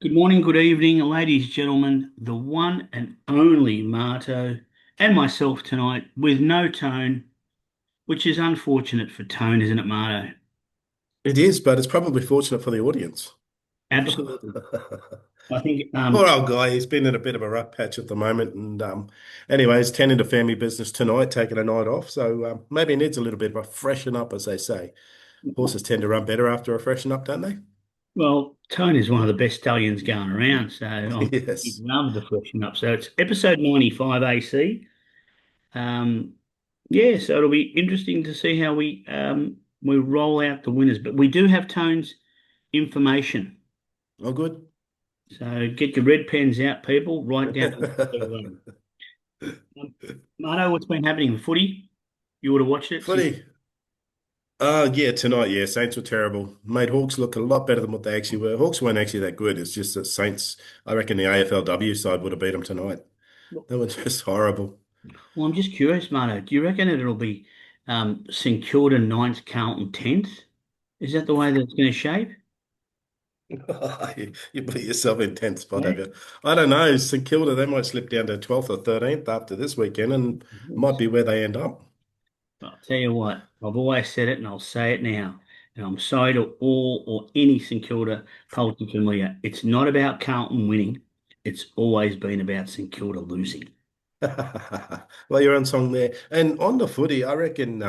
Good morning, good evening, ladies, gentlemen, the one and only Marto, and myself tonight with no tone, which is unfortunate for tone, isn't it, Marto? It is, but it's probably fortunate for the audience. Absolutely. I think, Poor old guy, he's been in a bit of a rough patch at the moment. And anyways, tending to family business tonight, taking a night off. So maybe he needs a little bit of a freshen up, as they say. Horses tend to run better after a freshen up, don't they? well, Tone is one of the best stallions going around, so he'd Yes. love to freshen up. So it's episode 95 AC. Um, yeah, so it'll be interesting to see how we roll out the winners, but we do have Tone's information. All good. So get your red pens out, people. Write down. Um, Marto, what's been happening with footy? You would have watched it since. Footy. Yeah, tonight, yeah, Saints were terrible. Made Hawks look a lot better than what they actually were. Hawks weren't actually that good. It's just that Saints, I reckon the AFLW side would have beat them tonight. They were just horrible. Well, I'm just curious, Marto. Do you reckon it'll be St Kilda ninth, Carlton 10th? Is that the way that it's going to shape? You put yourself in 10th spot, Yeah. have you? I don't know. St Kilda, they might slip down to 12th or 13th after this weekend and might be where they end up. I'll tell you what, I've always said it and I'll say it now. And I'm sorry to all or any St Kilda Polity familiar. It's not about Carlton winning. It's always been about St Kilda losing. Well, you're on song there. And on the footy, I reckon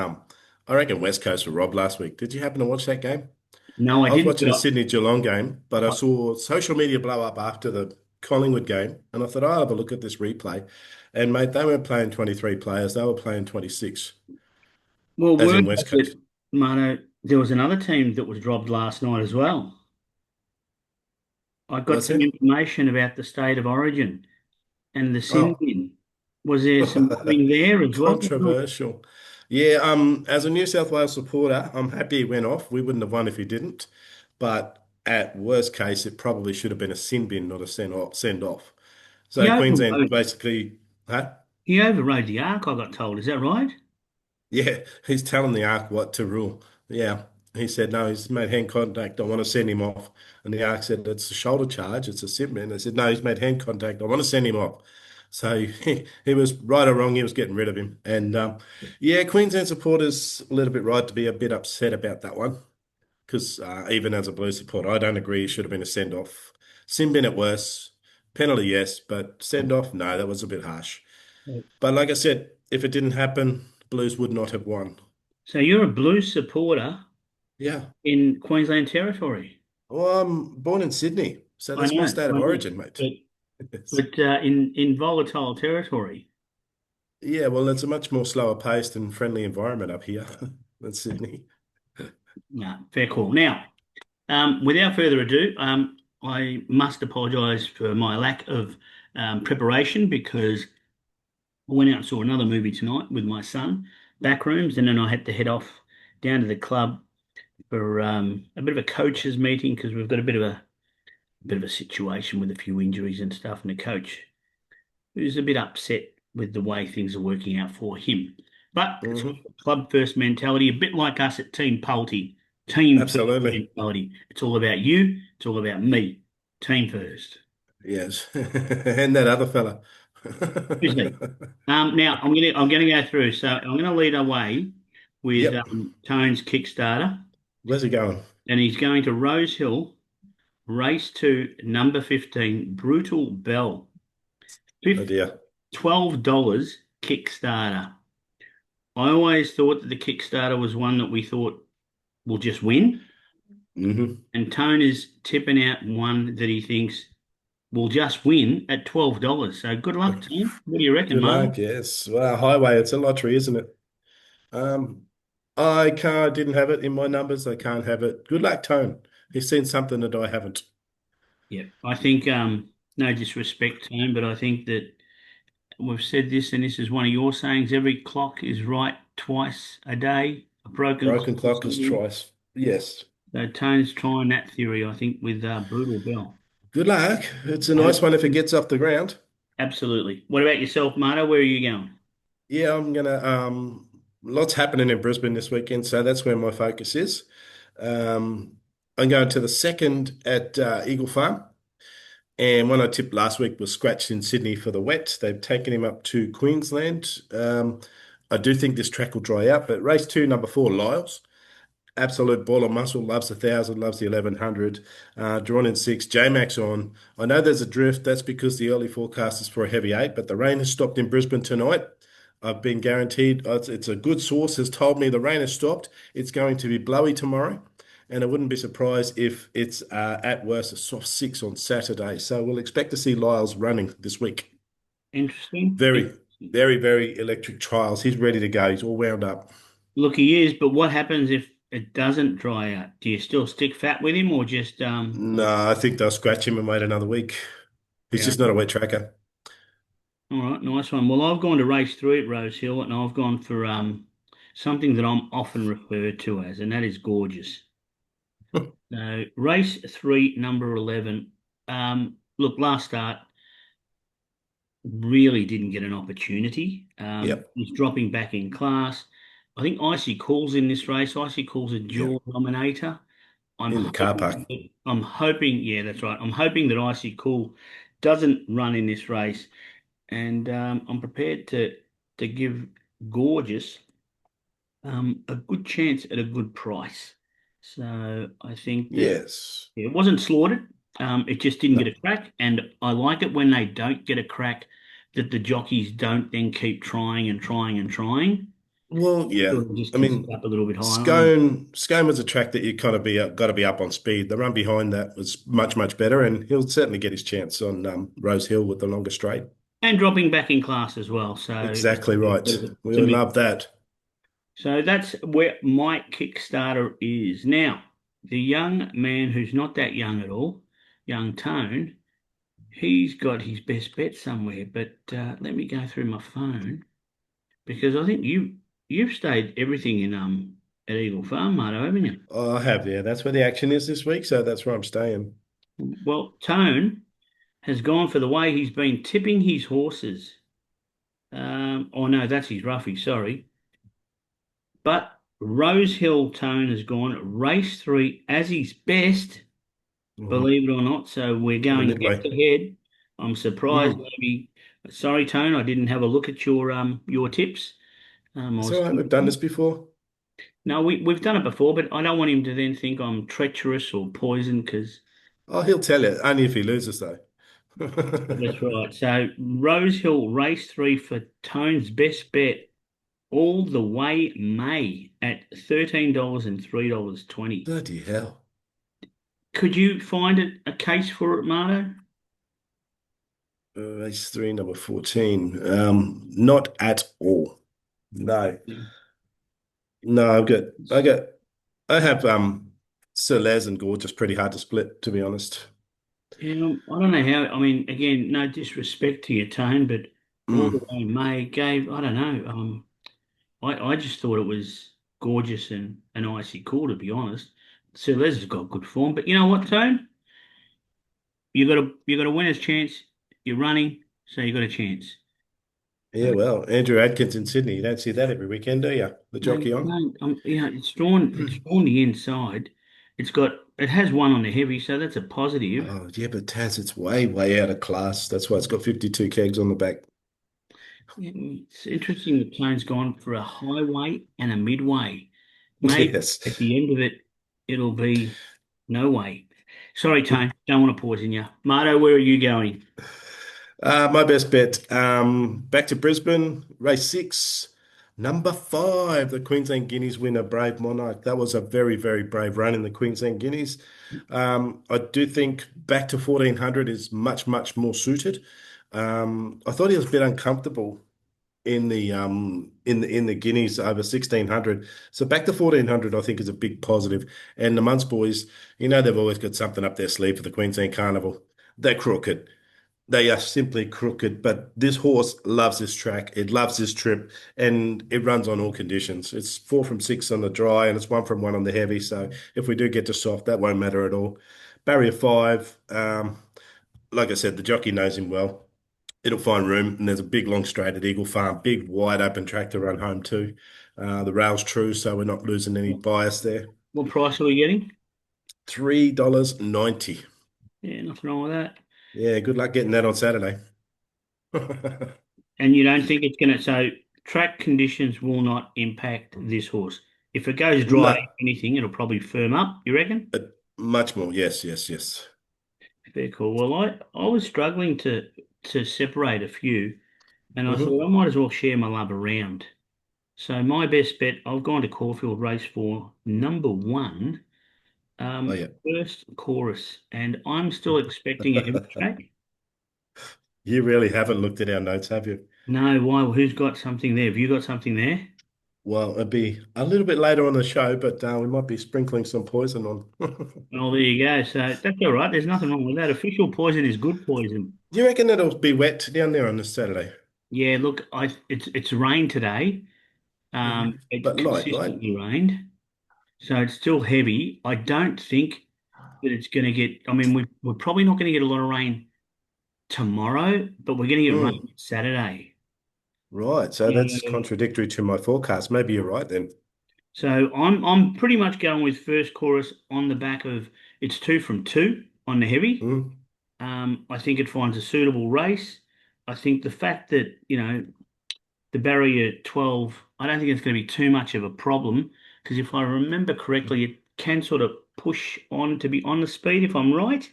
West Coast were robbed last week. Did you happen to watch that game? No, I I was didn't. watching the Sydney Geelong game, but I saw social media blow up after the Collingwood game, and I thought I'll have a look at this replay. And mate, they weren't playing 23 players, they were playing 26, Well, as word in West has Coast. it, Mano, there was another team that was robbed last night as well. I got Was some it? information about the state of origin and the sin Oh. bin. Was there some robbing there as well? Controversial. Yeah, as a New South Wales supporter, I'm happy he went off. We wouldn't have won if he didn't. But at worst case, it probably should have been a sin bin, not a send off. He So Queensland overrode, basically, huh? he overrode the arc, I got told. Is that right? Yeah, he's telling the ARC what to rule. Yeah, he said no, he's made hand contact. I want to send him off. And the ARC said it's a shoulder charge, it's a sin bin. They said no, he's made hand contact. I want to send him off. So he was right or wrong. He was getting rid of him. And yeah, Queensland supporters a little bit right to be a bit upset about that one because even as a Blue supporter, I don't agree. It should have been a send off. Sin bin at worst. Penalty, yes, but send off, no, that was a bit harsh. But like I said, if it didn't happen, Blues would not have won. So you're a Blues supporter Yeah. in Queensland Territory. Well, I'm born in Sydney, so I that's my know, state I of know. origin, mate. But Yes. in volatile territory. Yeah, well, it's a much more slower paced and friendly environment up here than Sydney. No, fair call. Now, without further ado, I must apologise for my lack of preparation because I went out and saw another movie tonight with my son, Backrooms, and then I had to head off down to the club for a bit of a coaches meeting because we've got a bit of a situation with a few injuries and stuff, and the coach who's a bit upset with the way things are working out for him. But it's Hmm. club first mentality, a bit like us at Team PALTI, team first Absolutely. mentality. It's all about you, it's all about me, team first. Yes. And that other fella. Tuesday. Now I'm gonna go through. So I'm gonna lead away with Yep. Tone's Kickstarter, Where's he going? and he's going to Rose Hill, race to number 15, Brutal Bell. Oh Fif- dear. $12 Kickstarter. I always thought that the Kickstarter was one that we thought will just win, Hmm. and Tone is tipping out one that he thinks will just win at $12. So good luck, Tone. What do you reckon, Good Martin? luck. Yes. Well, highway, it's a lottery, isn't it? Um, didn't have it in my numbers. I can't have it. Good luck, Tone. He's seen something that I haven't. Yeah, I think no disrespect, Tone, but I think that we've said this, and this is one of your sayings: every clock is right twice a day. A broken clock Broken is clock is something. twice. Yes. So Tone's trying that theory, I think, with Brutal Bell. Good luck. It's a I hope, nice one if it gets off the ground. absolutely. What about yourself, Marta? Where are you going? Yeah, I'm gonna lots happening in Brisbane this weekend, so that's where my focus is. Um I'm going to the second at Eagle Farm. And one I tipped last week was scratched in Sydney for the wet. They've taken him up to Queensland. I do think this track will dry out, but race two, number four, Lyles. Absolute ball of muscle, loves the 1,000, loves the 1,100. Drawn in six, J Max on. I know there's a drift. That's because the early forecast is for a heavy eight, but the rain has stopped in Brisbane tonight. I've been guaranteed, it's a good source has told me the rain has stopped. It's going to be blowy tomorrow. And I wouldn't be surprised if it's at worst a soft six on Saturday. So we'll expect to see Lyles running this week. Interesting. Very, Interesting. very, very electric trials. He's ready to go. He's all wound up. Look, he is, but what happens if it doesn't dry out? Do you still stick fat with him or just or No, I think they'll scratch him and wait another week. He's yeah. just not a wet tracker. All right, nice one. Well, I've gone to race three at Rose Hill and I've gone for something that I'm often referred to as, and that is gorgeous. So race three, number 11. Look, last start really didn't get an opportunity. Yep, He's dropping back in class. I think Icy Cool's in this race. Icy Cool's a yep. dual dominator. In the car park. I'm hoping, yeah, that's right. I'm hoping that Icy Cool doesn't run in this race, and I'm prepared to give Gorgeous a good chance at a good price. So I think that Yes. yeah, it wasn't slaughtered. It just didn't get No. a crack, and I like it when they don't get a crack, that the jockeys don't then keep trying and trying and trying. Well, yeah. Sort of just I can sit mean, up a little bit higher. Scone was a track that you kind of be got to be up on speed. The run behind that was much, much better, and he'll certainly get his chance on Rose Hill with the longer straight. And dropping back in class as well. So Exactly right. We to would me, love that. so that's where my Kickstarter is now. The young man who's not that young at all, young Tone, he's got his best bet somewhere. But let me go through my phone because I think you've stayed everything in at Eagle Farm, Marto, haven't you? I have, yeah. That's where the action is this week, so that's where I'm staying. Well, Tone has gone for the way he's been tipping his horses. Oh no, that's his roughie. Sorry. But Rose Hill Tone has gone race three as his best, Mhm. believe it or not. So we're On the going head midway. to head. I'm surprised. Mm. Maybe, sorry, Tone, I didn't have a look at your tips. I It's was all right. We've done this before. no, we've done it before, but I don't want him to then think I'm treacherous or poisoned because Oh, he'll tell you, only if he loses, though. that's right. So Rose Hill race three for Tone's best bet all the way May at $13 and $3.20. Bloody hell. Could you find a case for it, Marto? Race three, number 14. Not at all. No. No, I have Sir Les and Gorgeous pretty hard to split, to be honest. I don't know how. I mean, again, no disrespect to your tone, but all the Mm. way May gave. I don't know. I just thought it was gorgeous and icy cool, to be honest. Sir Les has got good form, but you know what, Tone? You got a winner's chance. You're running, so you got a chance. Yeah, well, Andrew Adkins in Sydney. You don't see that every weekend, do you? The No, jockey on. no, it's drawn the inside. It has one on the heavy, so that's a positive. Oh, yeah, but Taz, it's way, way out of class. That's why it's got 52 kegs on the back. Yeah, it's interesting that Kane's gone for a highway and a midway. Maybe Yes. at the end of it, it'll be no way. Sorry, Tone, don't want to poison you. Marto, where are you going? My best bet. Back to Brisbane, race six, number five, the Queensland Guineas winner, Brave Monarch. That was a very, very brave run in the Queensland Guineas. I do think back to 1400 is much, much more suited. I thought he was a bit uncomfortable in the Guineas over 1600. So back to 1400, I think is a big positive. And the Munce boys, they've always got something up their sleeve for the Queensland Carnival. They're crooked. They are simply crooked, but this horse loves this track. It loves this trip, and it runs on all conditions. It's 4 from 6 on the dry, and it's 1 from 1 on the heavy. So if we do get to soft, that won't matter at all. Barrier five, like I said, the jockey knows him well. It'll find room, and there's a big long straight at Eagle Farm, big wide open track to run home too. The rail's true, so we're not losing any bias there. What price are we getting? $3.90. Yeah, nothing wrong with that. Yeah, good luck getting that on Saturday. And you don't think it's going to, so track conditions will not impact this horse. If it goes dry, No, if anything, it'll probably firm up, you reckon? much more. Yes, yes, yes. Very cool. Well, I was struggling to separate a few, and I Hmm. thought I might as well share my love around. So my best bet, I've gone to Caulfield Race for number one, Oh yeah. first chorus, and I'm still expecting a heavy track. You really haven't looked at our notes, have you? No, why? Who's got something there? Have you got something there? Well, it'd be a little bit later on the show, but we might be sprinkling some poison on. Well, there you go. So that's all right. There's nothing wrong with that. Official poison is good poison. Do you reckon it'll be wet down there on this Saturday? Yeah, look, it's rained today. Hmm. It's But light, right? consistently rained, so it's still heavy. I don't think that it's going to get. I mean, we're probably not going to get a lot of rain tomorrow, but we're going to get Mm, rain Saturday. right. So that's So, contradictory to my forecast. Maybe you're right then. so I'm pretty much going with first chorus on the back of it's two from two on the heavy. Mm, I think it finds a suitable race. I think the fact that, the barrier 12, I don't think it's going to be too much of a problem because if I remember correctly, it can sort of push on to be on the speed if I'm right.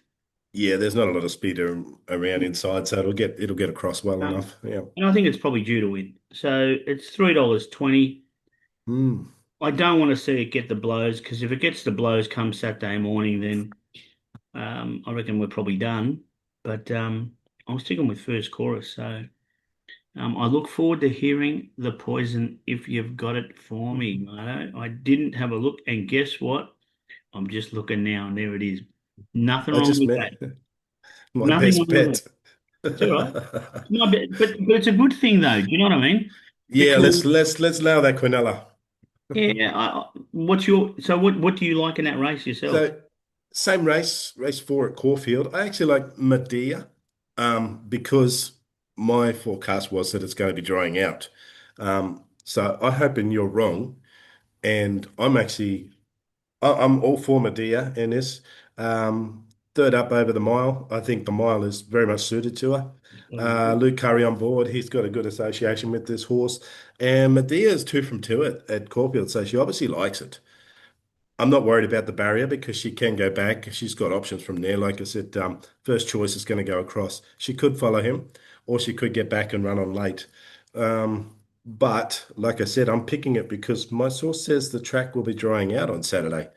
yeah, there's not a lot of speed around inside, so it'll get across well Um, enough. Yeah. and I think it's probably due to win. So it's $3.20. Mm. I don't want to see it get the blows because if it gets the blows come Saturday morning, then I reckon we're probably done. But I'm sticking with first chorus. So I look forward to hearing the poison if you've got it for me, mate. I didn't have a look, and guess what? I'm just looking now, and there it is. Nothing I wrong just with met that. my Nothing best wrong with bet. it. It's all right. No, but it's a good thing though. Do you know what I mean? Yeah, let's Because let's let's nail that quinella. yeah, what's your so what do you like in that race yourself? So same race four at Caulfield. I actually like Medea, because my forecast was that it's going to be drying out. So I'm hoping you're wrong, and I'm all for Medea in this. Third up over the mile. I think the mile is very much suited to her. Luke Curry on board. He's got a good association with this horse. And Medea is two from two at Caulfield, so she obviously likes it. I'm not worried about the barrier because she can go back. She's got options from there. Like I said, first choice is going to go across. She could follow him, or she could get back and run on late. But like I said, I'm picking it because my source says the track will be drying out on Saturday,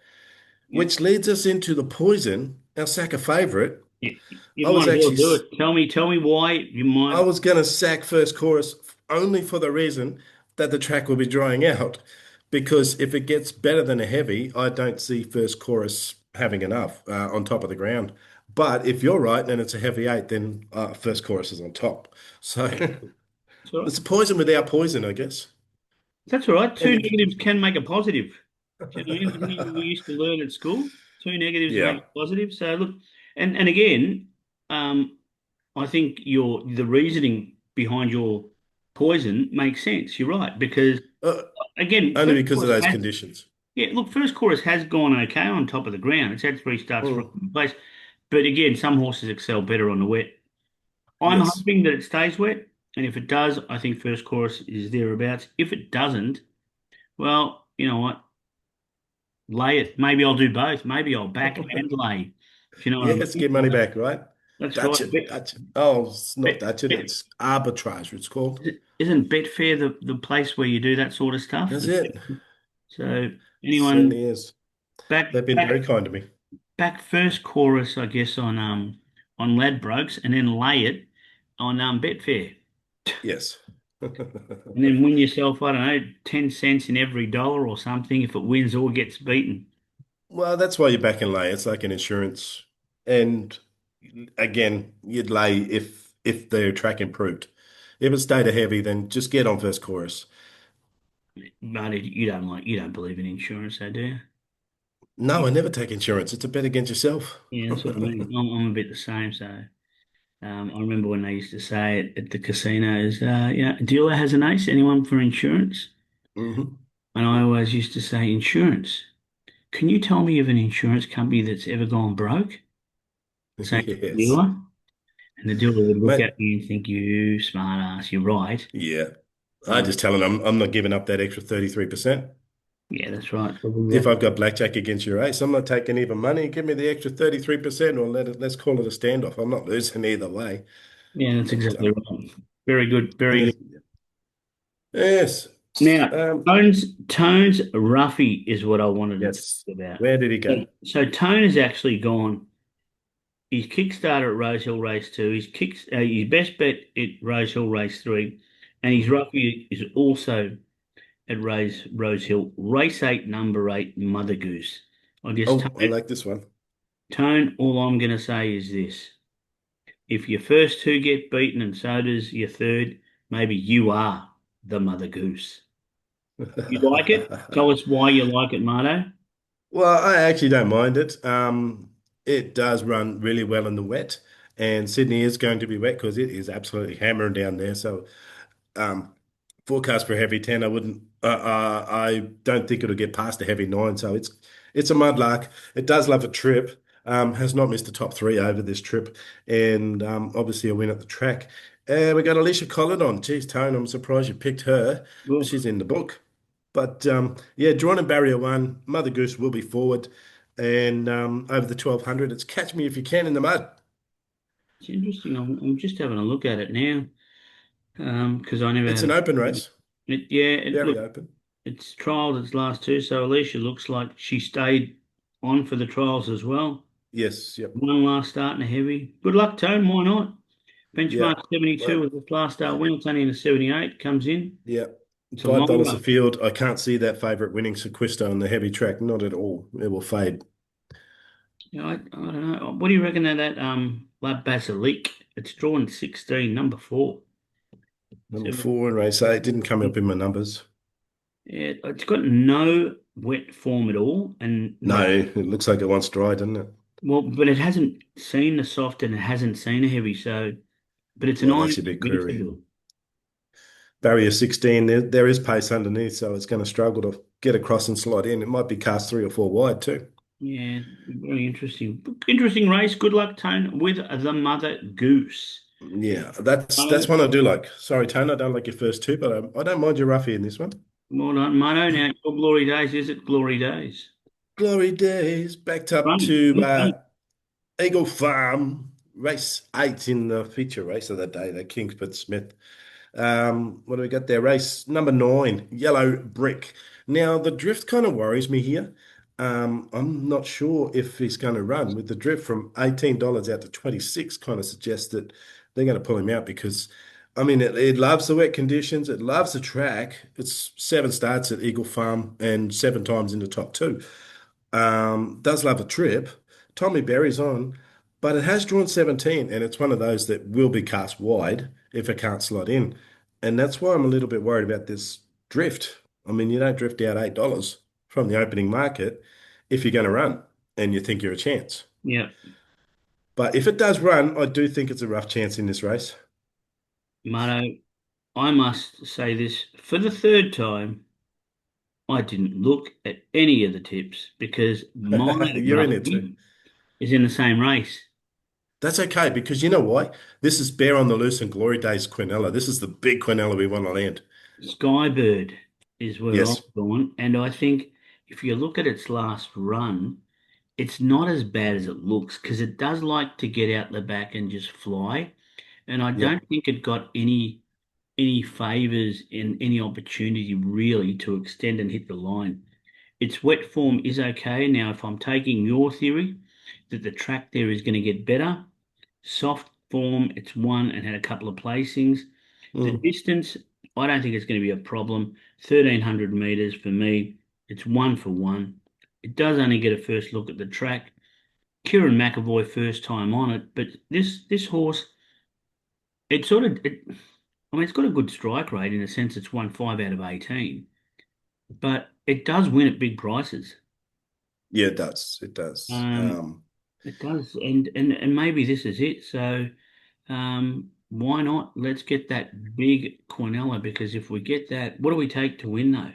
Yeah, which leads us into the poison, our Saka favourite. you, you I was might as well actually do it. Tell me why you I might. was going to sack first chorus only for the reason that the track will be drying out. Because if it gets better than a heavy, I don't see first chorus having enough on top of the ground. But if you're right and it's a heavy eight, then first chorus is on top. So It's all right. it's a poison without poison, I guess. That's all right. And Two negatives can make a positive. Do you know what I mean? Isn't it we used to learn at school? Two negatives make yeah, a positive. So look, and again, um, I think the reasoning behind your poison makes sense. You're right because uh, again, only first because of chorus those has conditions. yeah. Look, first chorus has gone okay on top of the ground. It's had three starts from Mm, place, but again, some horses excel better on the wet. I'm yes. hoping that it stays wet, and if it does, I think first chorus is thereabouts. If it doesn't, well, you know what? Lay it. Maybe I'll do both. Maybe I'll back and lay. If you know what I Yes, mean? get money back, right? That's right. Dutch it, Dutch it. Oh, it's not Dutch it, Bet, it's arbitrage, it's called. isn't Betfair the place where you do that sort of stuff? That's it. So anyone Certainly is. back They've been back very kind to me. back first chorus, I guess on Ladbrokes, and then lay it on Betfair, Yes. and then win yourself I don't know 10 cents in every dollar or something if it wins or gets beaten. Well, that's why you back and lay. It's like an insurance. And again, you'd lay if the track improved. If it stayed a heavy, then just get on first chorus. But you don't believe in insurance, though, do you? No, I never take insurance. It's a bet against yourself. Yeah, that's what I mean. I'm a bit the same. So I remember when they used to say it at the casinos, dealer has an ace. Anyone for insurance? Hmm. And I always used to say, insurance. Can you tell me of an insurance company that's ever gone broke? Same Yes. dealer. And the dealer would look Mate, at me and think, you smart ass, you're right. yeah. I Um, just tell him I'm not giving up that extra 33%. yeah, that's right. Probably If right. I've got blackjack against your ace, I'm not taking even money. Give me the extra 33% or let's call it a standoff. I'm not losing either way. Yeah, that's But exactly right. Very good, and very good. yes. Now, Um, Tone's Ruffy is what I wanted to yes. talk about. Where did he So, go? so Tone has actually gone. His Kickstarter at Rose Hill Race 2, his best bet at Rose Hill Race 3, and his Mhm. Ruffy is also at Rose Hill Race 8, number 8, Mother Goose. I guess Oh, I like this one. Tone, all I'm going to say is this. If your first two get beaten and so does your third, maybe you are the Mother Goose. You like it? Tell us why you like it, Marto. Well, I actually don't mind it. It does run really well in the wet, and Sydney is going to be wet because it is absolutely hammering down there. So, um, forecast for a heavy 10. I wouldn't. I don't think it'll get past a heavy 9. So it's a mudlark. It does love a trip. Has not missed the top three over this trip, and obviously a win at the track. We got Alicia Collett on. Geez, Tone, I'm surprised you picked her. Well, She's in the book. But yeah, drawn in barrier one. Mother Goose will be forward, and over the 1200, it's catch me if you can in the mud. it's interesting. I'm just having a look at it now because I never It's had an a. open race, Yeah, very look, open. it's trialled its last two, so Alicia looks like she stayed on for the trials as well. Yes, yep, One last start in a heavy. Good luck, Tone. Why not? yeah. Benchmark 72 Well, with the last start win. It's only in a 78. Comes in. yeah, It's a long $5 a run. field. I can't see that favourite winning Sequisto on the heavy track. Not at all. It will fade. Yeah, I don't know. What do you reckon of that La Basilique? It's drawn 16, number 4. Number So, four in race eight didn't come up in my numbers. yeah, it's got no wet form at all, and No, it looks like it wants dry, doesn't it? well, but it hasn't seen the soft and it hasn't seen a heavy. So, but it's an Well, iron that's your big query. invincible. Barrier 16, there is pace underneath, so it's going to struggle to get across and slide in. It might be cast 3 or 4 wide too. Yeah, very interesting. Interesting race. Good luck, Tone, with the Mother Goose. Yeah, that's Mano, one I do like. Sorry, Tone, I don't like your first two, but I don't mind your roughie in this one. well done, Mano. Now, your glory days, is it glory days? Glory days, backed up Run, to run. Eagle Farm, race 8 in the feature race of the day, the Kingsford Smith. What do we got there? Race number 9, Yellow Brick. Now, the drift kind of worries me here. I'm not sure if he's going to run with the drift from $18 out to 26, kind of suggests that they're going to pull him out because, I mean, it loves the wet conditions. It loves the track. It's 7 starts at Eagle Farm and 7 times in the top 2. Does love a trip. Tommy Berry's on, but it has drawn 17, and it's one of those that will be cast wide if it can't slot in. And that's why I'm a little bit worried about this drift. I mean, you don't drift out $8 from the opening market if you're going to run and you think you're a chance. Yeah, But if it does run, I do think it's a rough chance in this race. Mano, I must say this for the third time. I didn't look at any of the tips because my You're in it too. Ruffy is in the same race. That's okay because you know why? This is Bear on the Loose and Glory Days Quinella. This is the big Quinella we want to land. Skybird is where I've Yes. gone, and I think if you look at its last run, it's not as bad as it looks because it does like to get out the back and just fly. And I Yep. don't think it got any favors in any opportunity really to extend and hit the line. Its wet form is okay. Now, if I'm taking your theory that the track there is going to get better, soft form, it's won and had a couple of placings. The Mm. distance, I don't think it's going to be a problem. 1,300 meters for me, it's 1 for 1. It does only get a first look at the track. Kieran McAvoy first time on it, but this horse, it sort of, I mean, it's got a good strike rate in the sense it's won 5 out of 18, but it does win at big prices. Yeah, it does. It does. Um, it does, and maybe this is it. So, why not? Let's get that big Cornella because if we get that, what do we take to win though?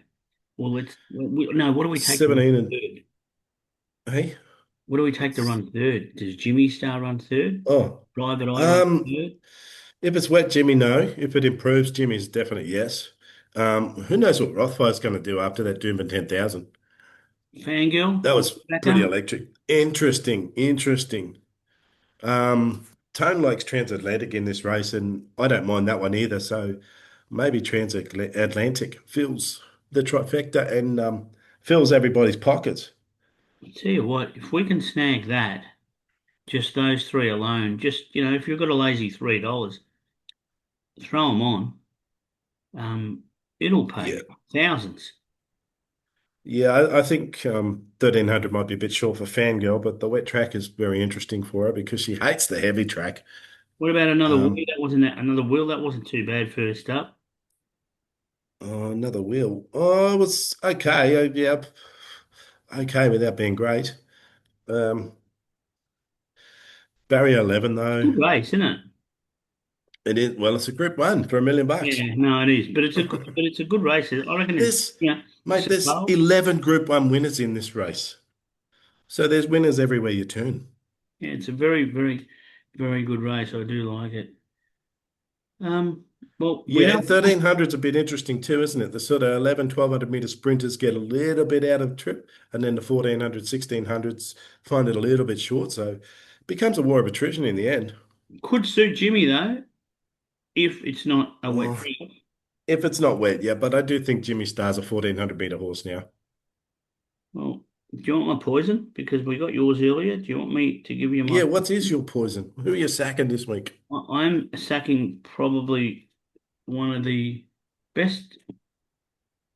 Well, no. What do we take to win 17 and third? hey? What do we take to run third? Does Jimmy Star run third? Oh, Private Eye run um, third? if it's wet, Jimmy, no. If it improves, Jimmy's definite yes. Who knows what Rothfire's going to do after that Doomben 10,000? Fangirl That on was the pretty backer? electric. Interesting, interesting. Tone likes transatlantic in this race, and I don't mind that one either. So maybe transatlantic fills the trifecta and fills everybody's pockets. I tell you what, if we can snag that, just those three alone, just, if you've got a lazy $3, throw them on. Um, it'll Yeah, pay thousands. yeah. I think 1300 might be a bit short for Fangirl, but the wet track is very interesting for her because she hates the heavy track. What about another wheel? Um, Another wheel that wasn't too bad first up. oh, another wheel. Oh, it was okay. Yeah, okay without being great. Um, Barrier 11 though. Good race, isn't it? It is, well, it's a group one for $1 million. Yeah, no, it is, but it's a good race. I reckon it's There's, it's mate, a there's twelve. 11 Group 1 winners in this race. So there's winners everywhere you turn. Yeah, it's a very, very, very good race. I do like it. Um, well, we Yeah, know. 1300's a bit interesting too, isn't it? The sort of 11, 1200 meter sprinters get a little bit out of trip, and then the 1400, 1600s find it a little bit short. So it becomes a war of attrition in the end. Could suit Jimmy though, if it's not a wet Oh, track. if it's not wet, yeah, but I do think Jimmy Star's a 1400 meter horse now. Well, do you want my poison? Because we got yours earlier. Do you want me to give you my Yeah, what is poison? your poison? Who are you sacking this week? I'm sacking probably one of the best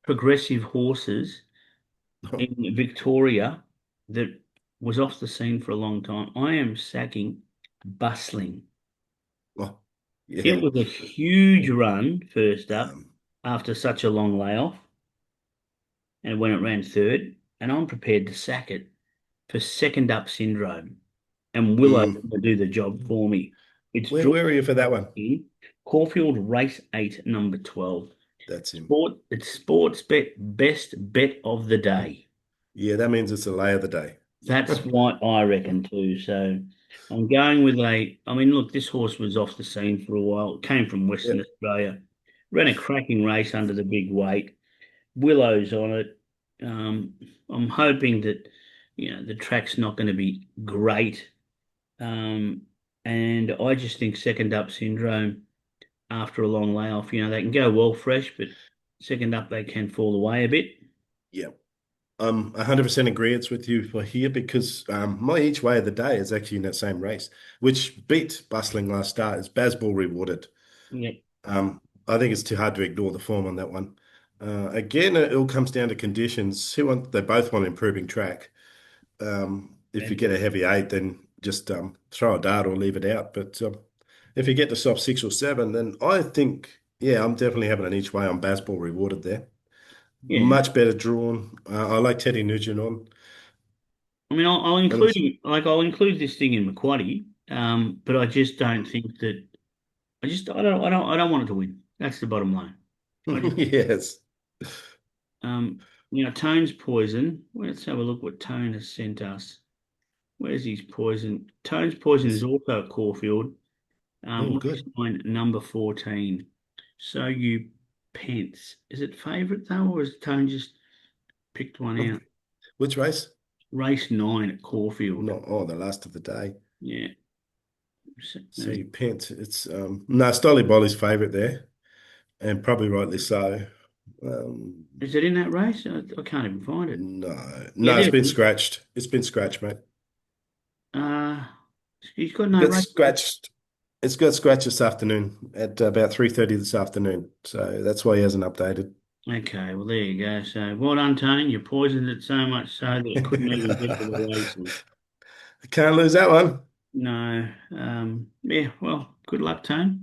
progressive horses in Victoria that was off the scene for a long time. I am sacking Bustling. Oh, It yeah. was a huge run first up Um, after such a long layoff, and when it ran third, and I'm prepared to sack it for second up syndrome. And Willow mm. will do the job for me. It's drawn Where are you for that one? in Caulfield Race 8, number 12. That's him. It's sports bet best bet of the day. Yeah, that means it's a lay of the day. That's what I reckon too. So I'm going with I mean, look, this horse was off the scene for a while. It came from Western Yep. Australia. Ran a cracking race under the big weight. Willow's on it. Um, I'm hoping that, the track's not going to be great. Um, and I just think second up syndrome after a long layoff, they can go well fresh, but second up they can fall away a bit. Yep. I'm 100% agreement with you for here because my each way of the day is actually in that same race, which beat Bustling last start. Is Bazball rewarded? Yeah. I think it's too hard to ignore the form on that one. Again, it all comes down to conditions. They both want improving track. If you get a heavy eight, then just throw a dart or leave it out. But if you get to soft 6 or 7, then I think, yeah, I'm definitely having an each way on Bazball rewarded there. Yeah. Much better drawn. I like Teddy Nugent on. I mean, I'll And include it's, I'll include this thing in Macquarie, but I just don't think that I don't want it to win. That's the bottom line. I just yes. Tone's poison. Let's have a look what Tone has sent us. Where's his poison? Tone's poison is It's, also at Caulfield. oh, Race good. 9, number 14. So you Pence. Is it favourite though, or has Tone just picked one out? Which race? Race 9 at Caulfield. Not, oh, the last of the day. Yeah. So you pent. It's no Stolly Bolly's favourite there, and probably rightly so. Um, Is it in that race? I can't even find it. no, Yeah, no, it's there it been is. scratched. It's been scratched, mate. Uh, he's got It no got race. scratched. It's got scratched this afternoon at about 3:30 this afternoon. So that's why he hasn't updated. Okay, well there you go. So well done, Tony. You poisoned it so much so that it couldn't even get to the racing. Can't lose that one. No. Yeah. Well, good luck, Tony.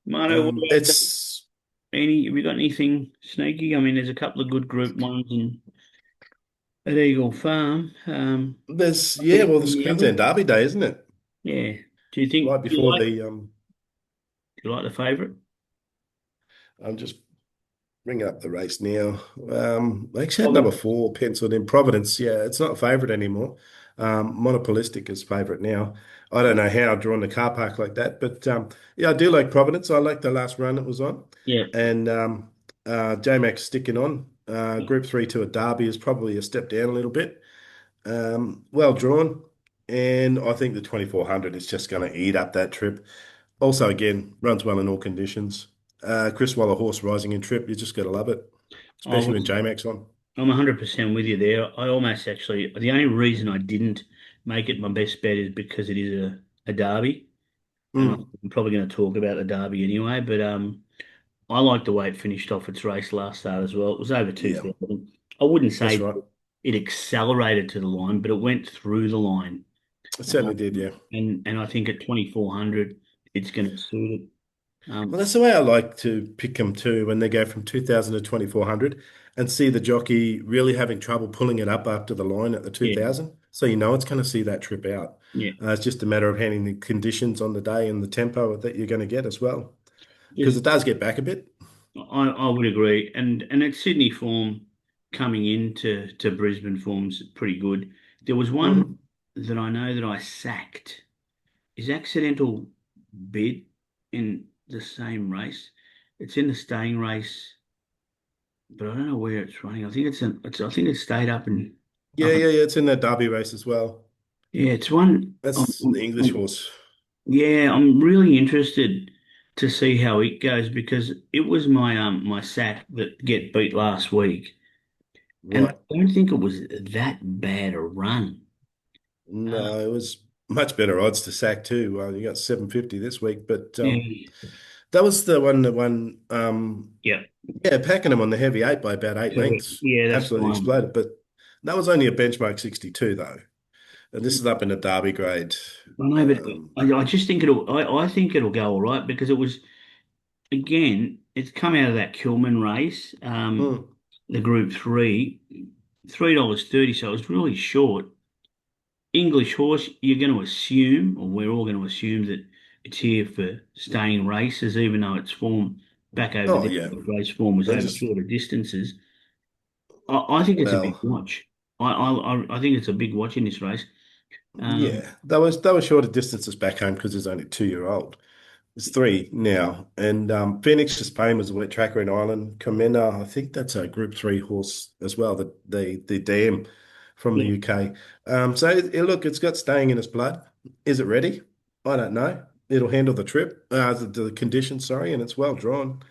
Marto, what about It's have you got anything sneaky? I mean, there's a couple of good Group Ones at Eagle Farm. there's yeah, well, Anything this in the others? Queensland Derby Day, isn't it? Yeah. Do you think Right before the. do you like the favourite? I'm just bringing up the race now. I actually had number Providence. 4 penciled in Providence. Yeah, it's not a favourite anymore. Monopolistic is favourite now. I don't know how drawn the car park like that, but yeah, I do like Providence. I like the last run it was on, Yeah. and J-Max sticking on. Group 3 to a Derby is probably a step down a little bit. Well drawn, and I think the 2400 is just going to eat up that trip. Also, again, runs well in all conditions. Chris Waller horse rising in trip, you just got to love it, I especially when was, J-Max on. I'm 100% with you there. I almost actually, the only reason I didn't make it my best bet is because it is a derby. And Mm, I'm probably going to talk about the derby anyway, but I like the way it finished off its race last start as well. It was over yeah, 2,000. I wouldn't that's say right. it accelerated to the line, but it went through the line. It certainly did, Um, yeah. and I think at 2,400, it's going to suit it. Well, Um, that's the way I like to pick them too, when they go from 2000 to 2400 and see the jockey really having trouble pulling it up after the line at the yeah, 2000. So you know it's going to see that trip out. yeah. It's just a matter of handling the conditions on the day and the tempo that you're going to get as well. Because Just it does get back a bit. I would agree, and its Sydney form coming into to Brisbane form's pretty good. There was one Mm. that I know that I sacked. Is accidental bid in the same race. It's in the staying race, but I don't know where it's running. I think I think it's stayed Yeah, up. yeah, yeah. It's in that Derby race as well. Yeah, it's one. That's the English horse. Yeah, I'm really interested to see how it goes because it was my sack that get beat last week, and I Right. don't think it was that bad a run. Uh, No, it was much better odds to sack too. Well, you got 750 this week, but yeah, that was the one that won. yeah, Yeah, packing them on the heavy eight by about eight correct. lengths. Yeah, that's the Absolutely one. exploded. But that was only a benchmark 62 though. And this is up in a Derby grade. I know, but Um, I just think I think it'll go all right because it was again, it's come out of that Kilman race, hmm. the Group 3, $3.30, so it's really short. English horse, you're going to assume, or we're all going to assume that it's here for staying races, even though its form back over Oh there, yeah. the race form was They over just shorter distances. I think it's a big well, watch. I think it's a big watch in this race. Um, yeah. They were shorter distances back home because there's only 2 year old. It's three now. And Phoenix is famous, a wet tracker in Ireland. Comenda, I think that's a Group 3 horse as well, the dam from the yeah, UK. So look, it's got staying in its blood. Is it ready? I don't know. It'll handle the trip, the conditions, sorry, and it's well drawn.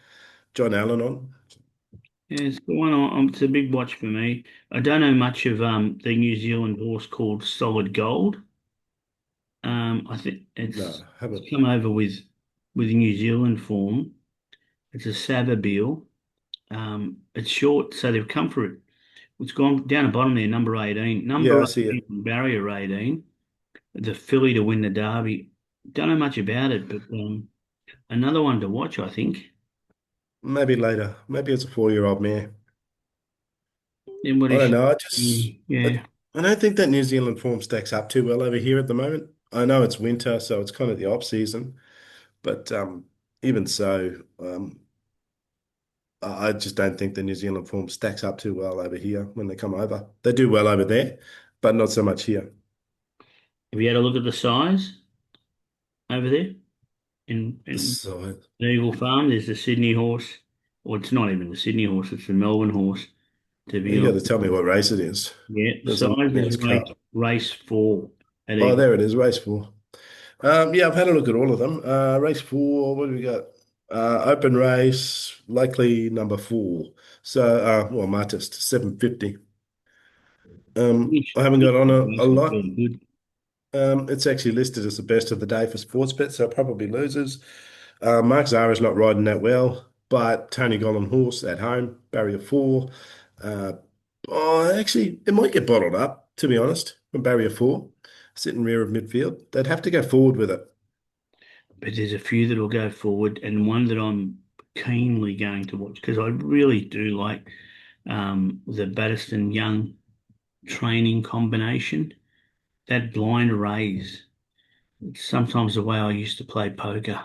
John Allen on. yeah, it's the one. It's a big watch for me. I don't know much of the New Zealand horse called Solid Gold. I think No, it's haven't. come over with New Zealand form. It's a Savabeel. It's short, so they've come for it. It's gone down the bottom there, number 18. Yeah, Number I see 18, it. barrier 18. The filly to win the Derby. Don't know much about it, but another one to watch, I think. Maybe later. Maybe it's a 4 year old mare. Then what I is don't she? know. I, Yeah. I don't think that New Zealand form stacks up too well over here at the moment. I know it's winter, so it's kind of the off season. But even so, I just don't think the New Zealand form stacks up too well over here when they come over. They do well over there, but not so much here. Have you had a look at the size over there in So Eagle Farm? There's the Sydney horse. Well, it's not even the Sydney horse, it's the Melbourne horse, to be you got honest. to tell me what race it is. Yeah, There's a size is nice car. race 4 at Oh, Eagle. there it is, race four. Yeah, I've had a look at all of them. Race four, what do we got? Open race, likely number four. So, well, Martist, 750. I haven't got on a Race was lot. really good. It's actually listed as the best of the day for sports bets, so it probably loses. Mark Zara's not riding that well, but Tony Gollan horse at home, barrier four. Uh, actually, it might get bottled up, to be honest, from barrier four, sitting rear of midfield. They'd have to go forward with it. But there's a few that will go forward, and one that I'm keenly going to watch because I really do like the Batterston Young training combination. That blind raise, it's sometimes the way I used to play poker.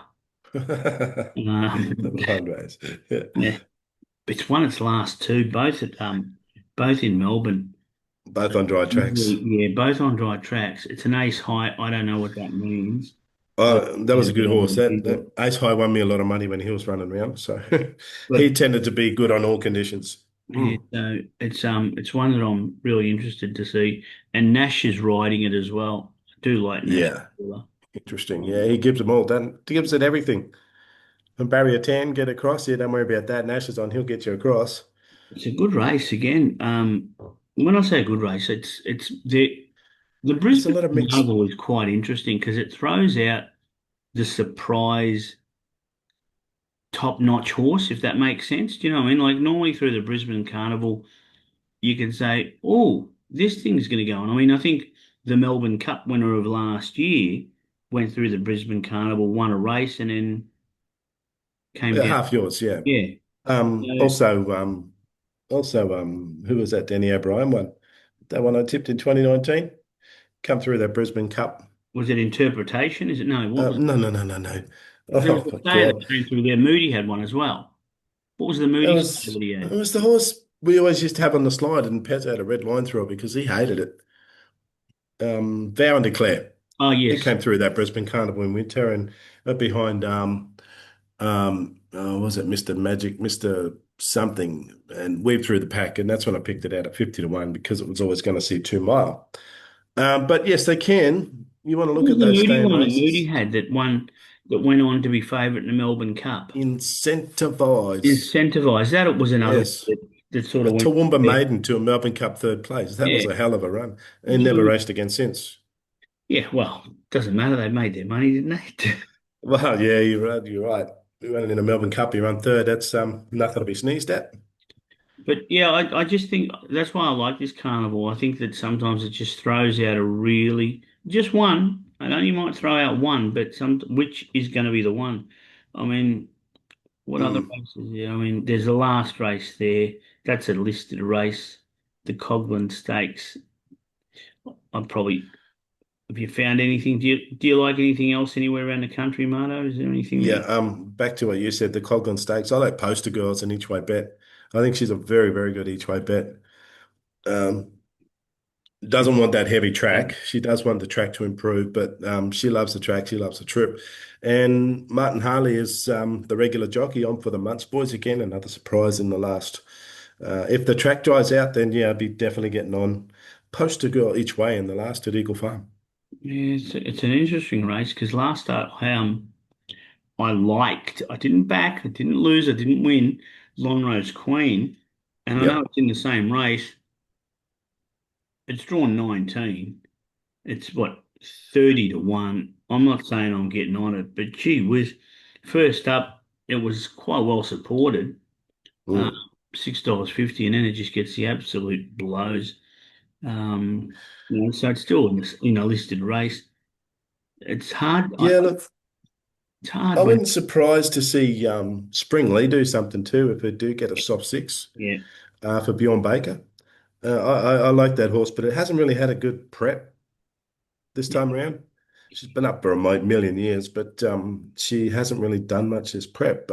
The blind race. Yeah. Yeah, it's won its last two, both in Melbourne. both on dry tracks. Yeah, both on dry tracks. It's an ace height. I don't know what that means. That was a Has good any horse. idea. That Ace High won me a lot of money when he was running around. So he But tended to be good on all conditions. yeah, Mm. so it's one that I'm really interested to see. And Nash is riding it as well. I do like Nash. Yeah, interesting. Yeah, he gives them all. Done. He gives it everything. From barrier 10, get across. Yeah, don't worry about that. Nash is on. He'll get you across. It's a good race again. When I say a good race, it's the There's a Brisbane lot of mix. Carnival is quite interesting because it throws out the surprise top-notch horse, if that makes sense. Do you know what I mean? Like normally through the Brisbane Carnival, you can say, "Oh, this thing's going to go on." I mean, I think the Melbourne Cup winner of last year went through the Brisbane Carnival, won a race, and then came Yeah, down. half yours. Yeah. Yeah. So Who was that? Danny O'Brien one. That one I tipped in 2019. Come through that Brisbane Cup. was it interpretation? Is it no? What was No, no, no, no, no. there was Oh a my stayer that God. came through there. Moody had one as well. What was the Moody stayer that he It had? was the horse we always used to have on the slide, and Pez had a red line through it because he hated it. Vow and Declare. Oh He yes. came through that Brisbane Carnival in winter and behind was it Mr. Magic, Mr. Something, and weaved through the pack, and that's when I picked it out at 50 to 1 because it was always going to see 2 mile. But yes, they can. You want to What look was at the those Moody staying one that Moody races. had that won that went on to be favourite in the Melbourne Cup? Incentivise. Incentivise. That was another one Yes. that sort A of went Toowoomba there. maiden to a Melbourne Cup third place. That was Yeah. a hell of a run. It And was a never good. raced again since. Yeah, well, doesn't matter. They made their money, didn't they? Well, yeah, you're right. You're right. Running in a Melbourne Cup, you run third. That's nothing to be sneezed at. But yeah, I just think that's why I like this carnival. I think that sometimes it just throws out a really just one. I know you might throw out one, but some which is going to be the one. I mean, what other Mm. races? Yeah, I mean, there's the last race there. That's a listed race, the Coglan Stakes. I'm probably. Have you found anything? Do you like anything else anywhere around the country, Marto? Is there anything Yeah. that Back to what you said, the Coglan Stakes. I like Poster Girls and each way bet. I think she's a very, very good each way bet. Um, doesn't want that heavy track. She does want the track to improve, but she loves the track. She loves the trip. And Martin Harley is the regular jockey on for the Munts Boys again. Another surprise in the last. If the track dries out, then yeah, I'd be definitely getting on Poster Girl each way in the last at Eagle Farm. Yeah, it's an interesting race because last start I liked. I didn't back. I didn't lose. I didn't win. Longro's Queen, and I know Yep. it's in the same race. It's drawn 19. It's what 30 to 1. I'm not saying I'm getting on it, but gee whiz, first up, it was quite well supported. Uh, Mm. $6.50, and then it just gets the absolute blows. So it's still in a listed race. It's hard. Yeah, look, It's I hard when wouldn't surprise to see Spring Lee do something too if it do get a soft six yeah. for Bjorn Baker. I like that horse, but it hasn't really had a good prep this Yeah. time around. She's been up for a million years, but she hasn't really done much as prep.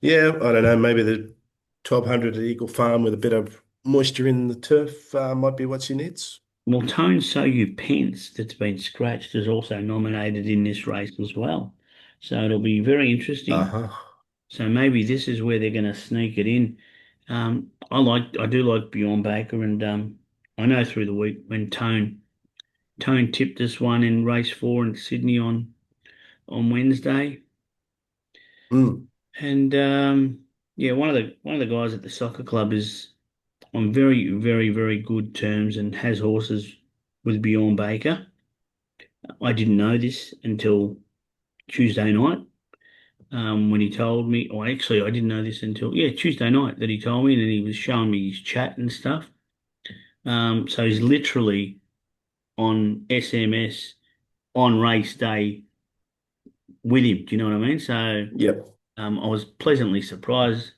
Yeah, I don't know. Maybe the 1200 at Eagle Farm with a bit of moisture in the turf might be what she needs. Well, Tone So You Pence, that's been scratched, is also nominated in this race as well. So it'll be very interesting. Uh-huh. So maybe this is where they're going to sneak it in. I do like Bjorn Baker, and I know through the week when Tone tipped this one in race 4 in Sydney on Wednesday, Mm. and yeah, one of the guys at the soccer club is on very, very, very good terms and has horses with Bjorn Baker. I didn't know this until Tuesday night when he told me, or actually, I didn't know this until, yeah, Tuesday night that he told me, and then he was showing me his chat and stuff. So he's literally on SMS on race day with him. Do you know what I mean? So Yep. I was pleasantly surprised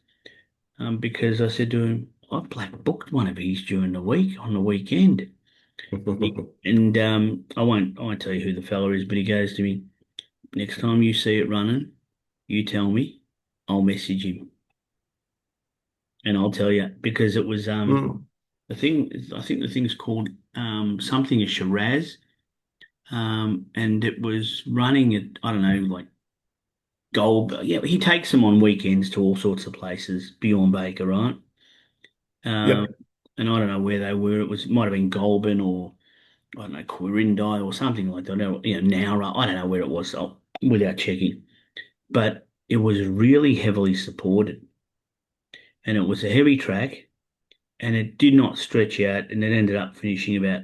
because I said to him, I black booked one of his during the week on the weekend. And I won't tell you who the fella is, but he goes to me, next time you see it running, you tell me, I'll message him and I'll tell you because it was Mm. I think the thing's called something is Shiraz, and it was running at I don't know like Gold. Yeah, he takes them on weekends to all sorts of places. Bjorn Baker, right? Um, Yep. and I don't know where they were. It might have been Goulburn or I don't know Quirindi or something like that. Nowra. I don't know where it was without checking. But it was really heavily supported, and it was a heavy track, and it did not stretch out, and it ended up finishing about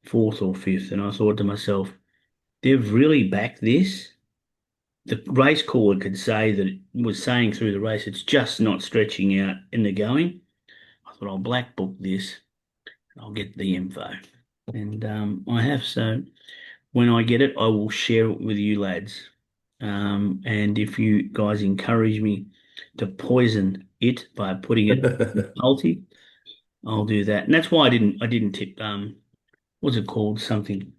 fourth or fifth. And I thought to myself, they've really backed this. The race caller could say that it was saying through the race, it's just not stretching out in the going. I thought I'll black book this. I'll get the info, and I have. So when I get it, I will share it with you lads. And if you guys encourage me to poison it by putting it in PALTI, I'll do that. And that's why I didn't tip. What's it called? Something.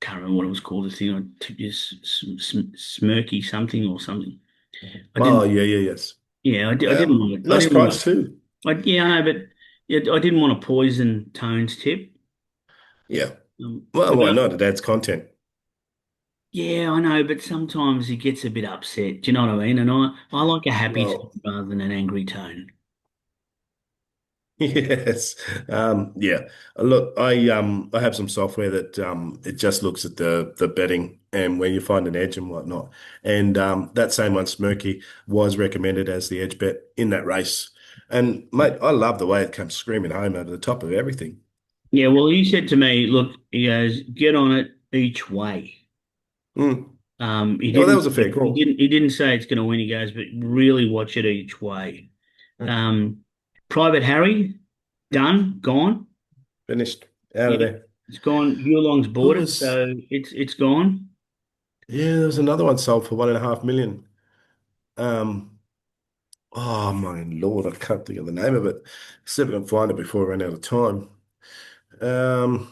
Can't remember what it was called. The thing I tipped is smirky something or something. I Oh, didn't. yeah, yeah, yes. Yeah, I didn't want to. I Nice didn't want price too. yeah, I know, but yeah, I didn't want to poison Tone's tip. Yeah. But Well, why not? It adds content. yeah, I know, but sometimes he gets a bit upset. Do you know what I mean? And I like a happy tone Well, rather than an angry tone. yes. Yeah. Look, I have some software that it just looks at the betting and where you find an edge and whatnot. And that same one, Smirky, was recommended as the edge bet in that race. And mate, I love the way it comes screaming home over the top of everything. Yeah, well, he said to me, look, he goes, get on it each way. Mm. He Oh, that didn't, was a fair he call. didn't, he didn't say it's going to win. He goes, but really watch it each way. Um, Private Harry, done, gone. Finished out of Yeah, there. it's gone. Yulong's Who bought it, was? so it's gone. Yeah, there was another one sold for 1.5 million. Um, oh my Lord, I can't think of the name of it. See if I can find it before I run out of time. Um,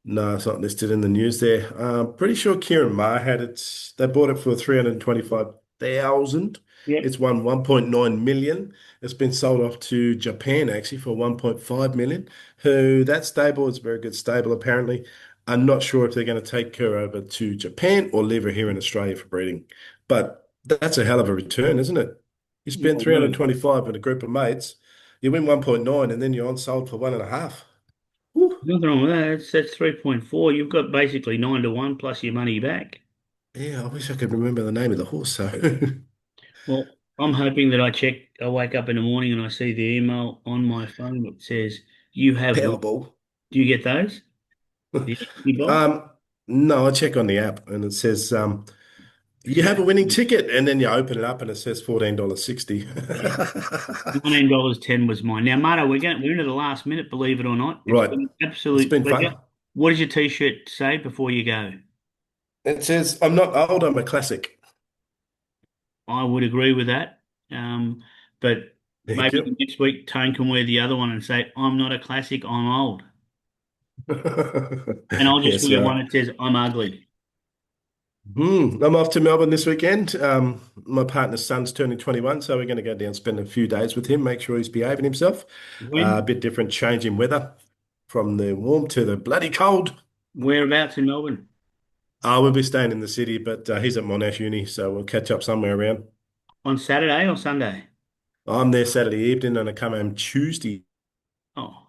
no, it's not listed in the news there. Pretty sure Kieran Maher had it. They bought it for 325,000. Yep. It's won 1.9 million. It's been sold off to Japan actually for 1.5 million. Who that stable is a very good stable apparently. I'm not sure if they're going to take her over to Japan or leave her here in Australia for breeding. But that's a hell of a return, isn't it? You Yeah, spend I know. 325 with a group of mates, you win 1.9 and then you're on sold for 1.5. Whew. Nothing wrong with that. That's 3.4. You've got basically 9 to 1 plus your money back. Yeah, I wish I could remember the name of the horse. So, Well, I'm hoping that I wake up in the morning and I see the email on my phone that says, you have won. Powerball. Do you get those? The Anthony box? Um, no, I check on the app and it says It you says have a winning ticket, and then you open it up and it says $14.60. $19.10 was mine. Now, Marto, we're into the last minute, believe it or not. It's Right. been an It's absolute been pleasure. fun. What does your t-shirt say before you go? It says I'm not old, I'm a classic. I would agree with that. Um, but Thank maybe you. next week Tone can wear the other one and say, I'm not a classic, I'm old. And I'll just Yes, wear you one are. that says, I'm ugly. I'm off to Melbourne this weekend. My partner's son's turning 21, so we're going to go down and spend a few days with him, make sure he's behaving himself. A When? bit different change in weather from the warm to the bloody cold. Whereabouts in Melbourne? We'll be staying in the city, but he's at Monash Uni, so we'll catch up somewhere around. On Saturday or Sunday? I'm there Saturday evening and I come home Tuesday. Oh.